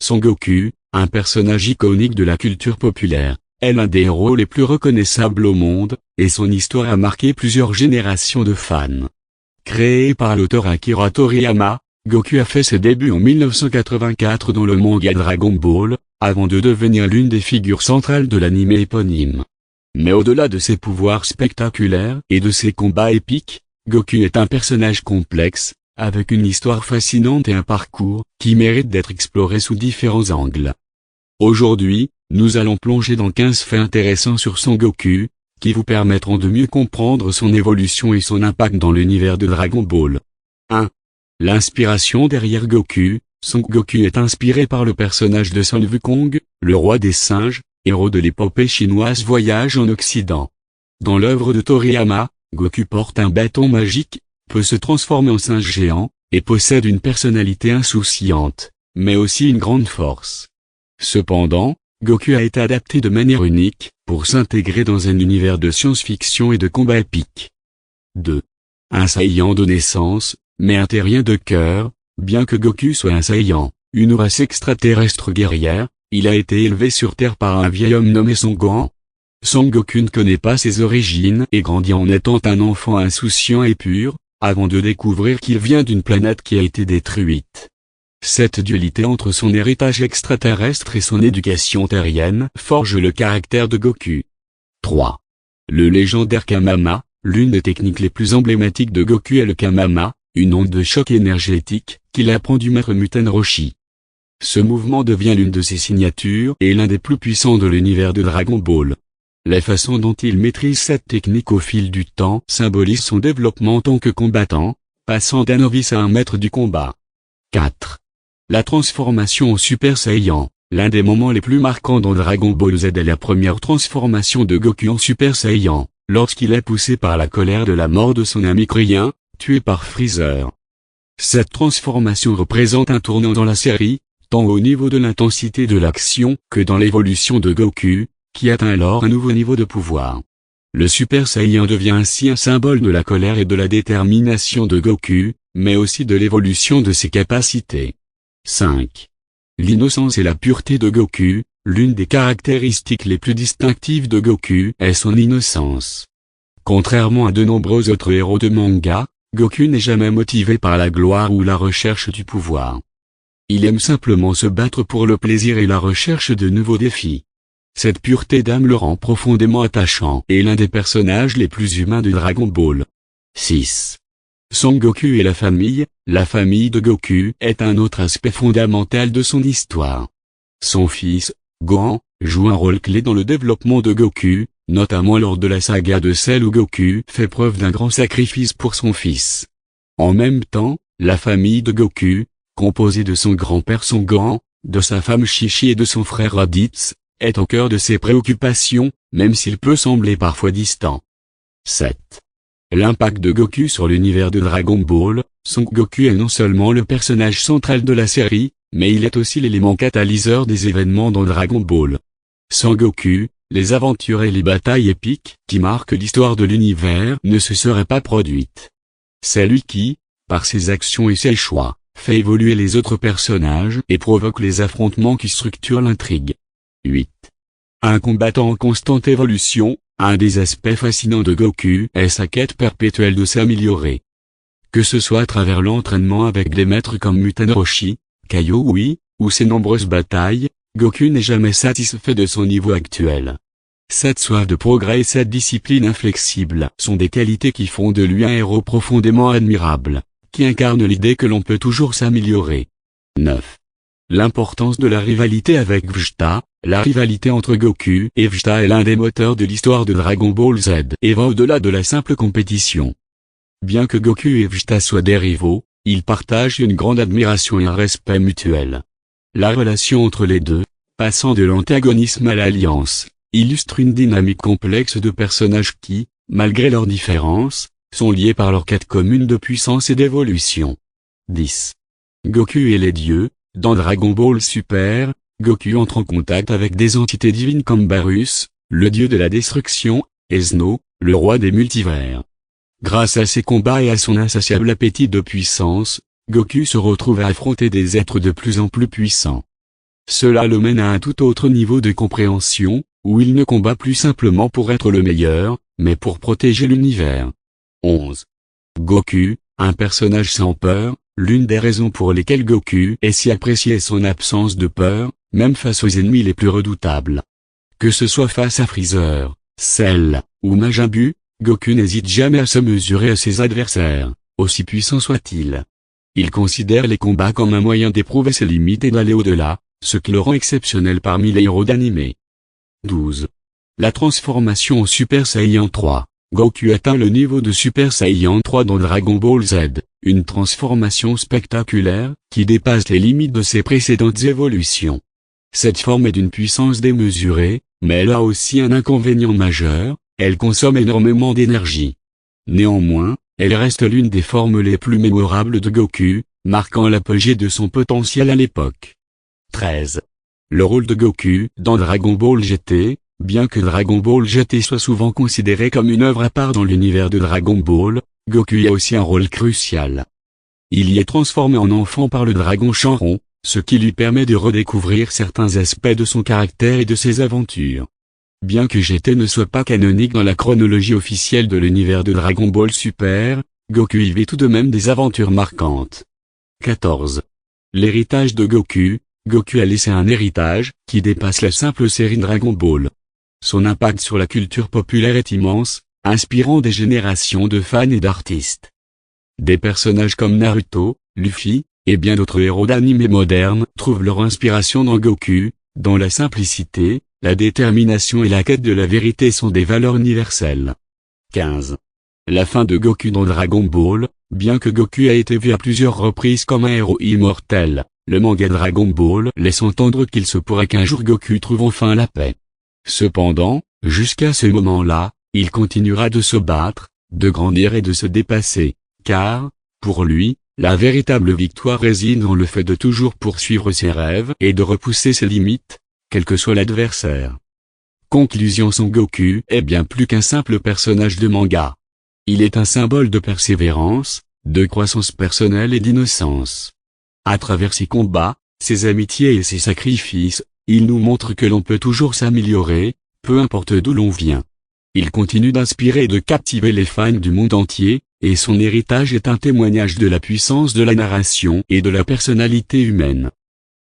Son Goku, un personnage iconique de la culture populaire, est l'un des héros les plus reconnaissables au monde, et son histoire a marqué plusieurs générations de fans. Créé par l'auteur Akira Toriyama, Goku a fait ses débuts en 1984 dans le manga Dragon Ball, avant de devenir l'une des figures centrales de l'anime éponyme. Mais au-delà de ses pouvoirs spectaculaires et de ses combats épiques, Goku est un personnage complexe, avec une histoire fascinante et un parcours qui mérite d'être exploré sous différents angles. Aujourd'hui, nous allons plonger dans 15 faits intéressants sur Son Goku, qui vous permettront de mieux comprendre son évolution et son impact dans l'univers de Dragon Ball. 1. L'inspiration derrière Goku. Son Goku est inspiré par le personnage de Sun Wukong, le roi des singes, héros de l'épopée chinoise Voyage en Occident. Dans l'œuvre de Toriyama, Goku porte un bâton magique, peut se transformer en singe géant, et possède une personnalité insouciante, mais aussi une grande force. Cependant, Goku a été adapté de manière unique, pour s'intégrer dans un univers de science-fiction et de combat épique. 2. Un Saiyan de naissance, mais un terrien de cœur. Bien que Goku soit un Saiyan, une race extraterrestre guerrière, il a été élevé sur Terre par un vieil homme nommé Son Gohan. Son Goku ne connaît pas ses origines et grandit en étant un enfant insouciant et pur, avant de découvrir qu'il vient d'une planète qui a été détruite. Cette dualité entre son héritage extraterrestre et son éducation terrienne forge le caractère de Goku. 3. Le légendaire Kamama. L'une des techniques les plus emblématiques de Goku est le Kamama, une onde de choc énergétique, qu'il apprend du maître Muten Roshi. Ce mouvement devient l'une de ses signatures et l'un des plus puissants de l'univers de Dragon Ball. La façon dont il maîtrise cette technique au fil du temps symbolise son développement en tant que combattant, passant d'un novice à un maître du combat. 4. La transformation en Super Saiyan. L'un des moments les plus marquants dans Dragon Ball Z est la première transformation de Goku en Super Saiyan, lorsqu'il est poussé par la colère de la mort de son ami Krillin, tué par Freezer. Cette transformation représente un tournant dans la série, tant au niveau de l'intensité de l'action que dans l'évolution de Goku, qui atteint alors un nouveau niveau de pouvoir. Le Super Saiyan devient ainsi un symbole de la colère et de la détermination de Goku, mais aussi de l'évolution de ses capacités. 5. L'innocence et la pureté de Goku. L'une des caractéristiques les plus distinctives de Goku est son innocence. Contrairement à de nombreux autres héros de manga, Goku n'est jamais motivé par la gloire ou la recherche du pouvoir. Il aime simplement se battre pour le plaisir et la recherche de nouveaux défis. Cette pureté d'âme le rend profondément attachant et l'un des personnages les plus humains de Dragon Ball. 6. Son Goku et la famille de Goku est un autre aspect fondamental de son histoire. Son fils, Gohan, joue un rôle clé dans le développement de Goku, notamment lors de la saga de Cell où Goku fait preuve d'un grand sacrifice pour son fils. En même temps, la famille de Goku, composée de son grand-père Son Gohan, de sa femme Chi-Chi et de son frère Raditz, est au cœur de ses préoccupations, même s'il peut sembler parfois distant. 7. L'impact de Goku sur l'univers de Dragon Ball. Son Goku est non seulement le personnage central de la série, mais il est aussi l'élément catalyseur des événements dans Dragon Ball. Sans Goku, les aventures et les batailles épiques qui marquent l'histoire de l'univers ne se seraient pas produites. C'est lui qui, par ses actions et ses choix, fait évoluer les autres personnages et provoque les affrontements qui structurent l'intrigue. 8. Un combattant en constante évolution. Un des aspects fascinants de Goku est sa quête perpétuelle de s'améliorer. Que ce soit à travers l'entraînement avec des maîtres comme Muten Roshi, Kaio Ui, ou ses nombreuses batailles, Goku n'est jamais satisfait de son niveau actuel. Cette soif de progrès et cette discipline inflexible sont des qualités qui font de lui un héros profondément admirable, qui incarne l'idée que l'on peut toujours s'améliorer. 9. L'importance de la rivalité avec Vegeta. La rivalité entre Goku et Vegeta est l'un des moteurs de l'histoire de Dragon Ball Z et va au-delà de la simple compétition. Bien que Goku et Vegeta soient des rivaux, ils partagent une grande admiration et un respect mutuel. La relation entre les deux, passant de l'antagonisme à l'alliance, illustre une dynamique complexe de personnages qui, malgré leurs différences, sont liés par leur quête commune de puissance et d'évolution. 10. Goku et les dieux. Dans Dragon Ball Super, Goku entre en contact avec des entités divines comme Barus, le dieu de la destruction, et Zeno, le roi des multivers. Grâce à ses combats et à son insatiable appétit de puissance, Goku se retrouve à affronter des êtres de plus en plus puissants. Cela le mène à un tout autre niveau de compréhension, où il ne combat plus simplement pour être le meilleur, mais pour protéger l'univers. 11. Goku, un personnage sans peur, l'une des raisons pour lesquelles Goku est si apprécié est son absence de peur, même face aux ennemis les plus redoutables. Que ce soit face à Freezer, Cell, ou Majin Buu, Goku n'hésite jamais à se mesurer à ses adversaires, aussi puissants soient-ils. Il considère les combats comme un moyen d'éprouver ses limites et d'aller au-delà, ce qui le rend exceptionnel parmi les héros d'anime. 12. La transformation en Super Saiyan 3. Goku atteint le niveau de Super Saiyan 3 dans Dragon Ball Z, une transformation spectaculaire, qui dépasse les limites de ses précédentes évolutions. Cette forme est d'une puissance démesurée, mais elle a aussi un inconvénient majeur, elle consomme énormément d'énergie. Néanmoins, elle reste l'une des formes les plus mémorables de Goku, marquant l'apogée de son potentiel à l'époque. 13. Le rôle de Goku dans Dragon Ball GT. Bien que Dragon Ball GT soit souvent considéré comme une œuvre à part dans l'univers de Dragon Ball, Goku y a aussi un rôle crucial. Il y est transformé en enfant par le dragon Chanron, ce qui lui permet de redécouvrir certains aspects de son caractère et de ses aventures. Bien que GT ne soit pas canonique dans la chronologie officielle de l'univers de Dragon Ball Super, Goku y vit tout de même des aventures marquantes. 14. L'héritage de Goku. Goku a laissé un héritage qui dépasse la simple série Dragon Ball. Son impact sur la culture populaire est immense, inspirant des générations de fans et d'artistes. Des personnages comme Naruto, Luffy, et bien d'autres héros d'anime modernes trouvent leur inspiration dans Goku, dont la simplicité, la détermination et la quête de la vérité sont des valeurs universelles. 15. La fin de Goku dans Dragon Ball. Bien que Goku a été vu à plusieurs reprises comme un héros immortel, le manga Dragon Ball laisse entendre qu'il se pourrait qu'un jour Goku trouve enfin la paix. Cependant, jusqu'à ce moment-là, il continuera de se battre, de grandir et de se dépasser, car, pour lui, la véritable victoire réside dans le fait de toujours poursuivre ses rêves et de repousser ses limites, quel que soit l'adversaire. Conclusion: Son Goku est bien plus qu'un simple personnage de manga. Il est un symbole de persévérance, de croissance personnelle et d'innocence. À travers ses combats, ses amitiés et ses sacrifices, il nous montre que l'on peut toujours s'améliorer, peu importe d'où l'on vient. Il continue d'inspirer et de captiver les fans du monde entier, et son héritage est un témoignage de la puissance de la narration et de la personnalité humaine.